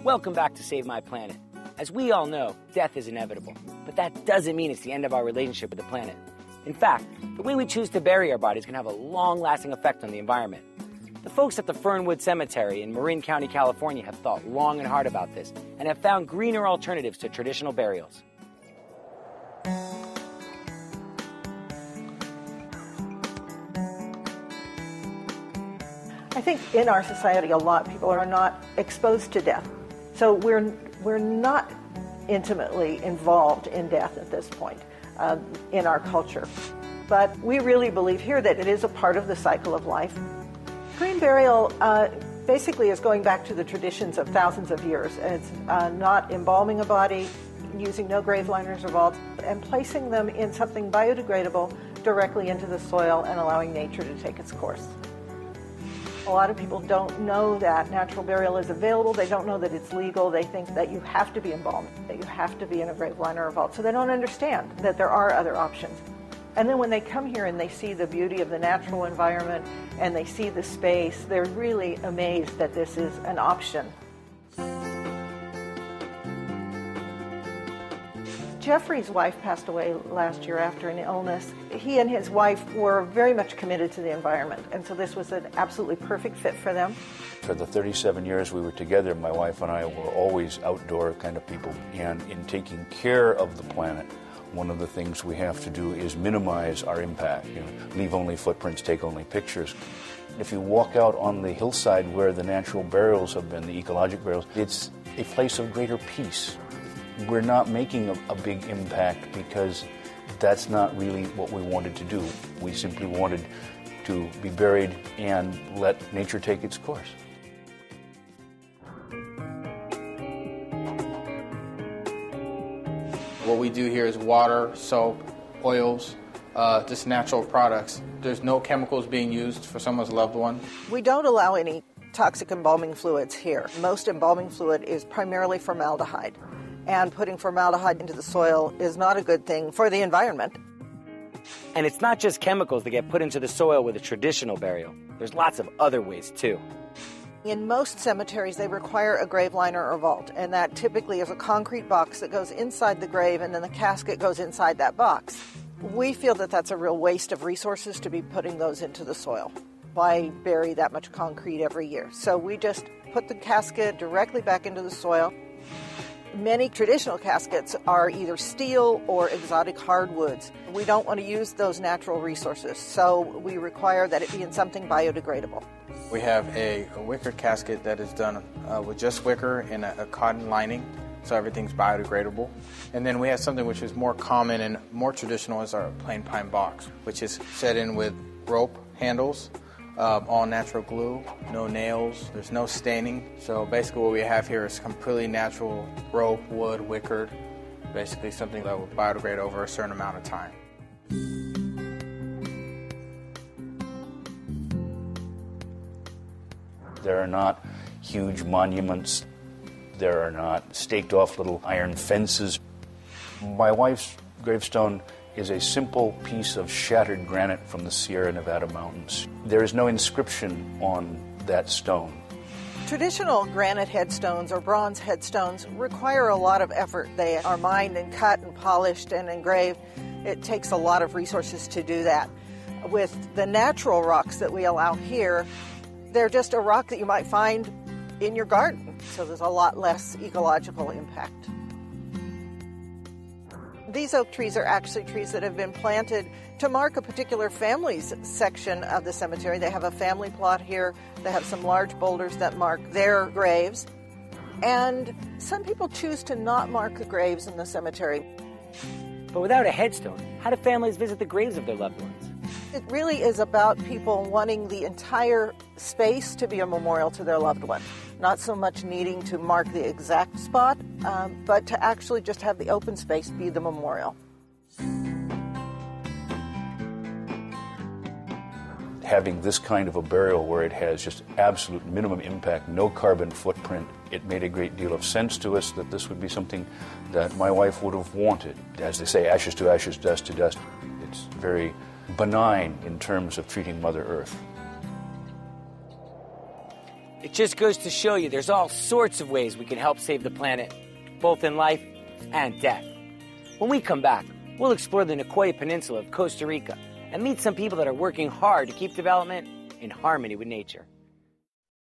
Welcome back to Save My Planet. As we all know, death is inevitable, but that doesn't mean it's the end of our relationship with the planet. In fact, the way we choose to bury our bodies can have a long-lasting effect on the environment. The folks at the Fernwood Cemetery in Marin County, California have thought long and hard about this and have found greener alternatives to traditional burials. I think in our society a lot of people are not exposed to death. So we're not intimately involved in death at this point in our culture. But we really believe here that it is a part of the cycle of life. Green burial basically is going back to the traditions of thousands of years. It's not embalming a body, using no grave liners or vaults, and placing them in something biodegradable directly into the soil and allowing nature to take its course. A lot of people don't know that natural burial is available. They don't know that it's legal. They think that you have to be embalmed, that you have to be in a grave liner or vault. So they don't understand that there are other options. And then when they come here and they see the beauty of the natural environment and they see the space, they're really amazed that this is an option. Jeffrey's wife passed away last year after an illness. He and his wife were very much committed to the environment, and so this was an absolutely perfect fit for them. For the 37 years we were together, my wife and I were always outdoor kind of people, and in taking care of the planet, one of the things we have to do is minimize our impact. Leave only footprints, take only pictures. If you walk out on the hillside where the natural burials have been, the ecologic burials, it's a place of greater peace. We're not making a big impact because that's not really what we wanted to do. We simply wanted to be buried and let nature take its course. What we do here is water, soap, oils, just natural products. There's no chemicals being used for someone's loved one. We don't allow any toxic embalming fluids here. Most embalming fluid is primarily formaldehyde. And putting formaldehyde into the soil is not a good thing for the environment. And it's not just chemicals that get put into the soil with a traditional burial. There's lots of other ways, too. In most cemeteries, they require a grave liner or vault, and that typically is a concrete box that goes inside the grave, and then the casket goes inside that box. We feel that that's a real waste of resources to be putting those into the soil. Why bury that much concrete every year? So we just put the casket directly back into the soil. Many traditional caskets are either steel or exotic hardwoods. We don't want to use those natural resources, so we require that it be in something biodegradable. We have a wicker casket that is done with just wicker and a cotton lining, so everything's biodegradable. And then we have something which is more common and more traditional is our plain pine box, which is set in with rope handles, all natural glue, no nails, there's no staining. So basically what we have here is completely natural rope, wood, wickered, basically something that will biodegrade over a certain amount of time. There are not huge monuments. There are not staked off little iron fences. My wife's gravestone is a simple piece of shattered granite from the Sierra Nevada mountains. There is no inscription on that stone. Traditional granite headstones or bronze headstones require a lot of effort. They are mined and cut and polished and engraved. It takes a lot of resources to do that. With the natural rocks that we allow here, they're just a rock that you might find in your garden, so there's a lot less ecological impact. These oak trees are actually trees that have been planted to mark a particular family's section of the cemetery. They have a family plot here. They have some large boulders that mark their graves. And some people choose to not mark the graves in the cemetery. But without a headstone, how do families visit the graves of their loved ones? It really is about people wanting the entire space to be a memorial to their loved one. Not so much needing to mark the exact spot, but to actually just have the open space be the memorial. Having this kind of a burial where it has just absolute minimum impact, no carbon footprint, it made a great deal of sense to us that this would be something that my wife would have wanted. As they say, ashes to ashes, dust to dust. It's very benign in terms of treating Mother Earth. It just goes to show you there's all sorts of ways we can help save the planet, both in life and death. When we come back, we'll explore the Nicoya Peninsula of Costa Rica and meet some people that are working hard to keep development in harmony with nature.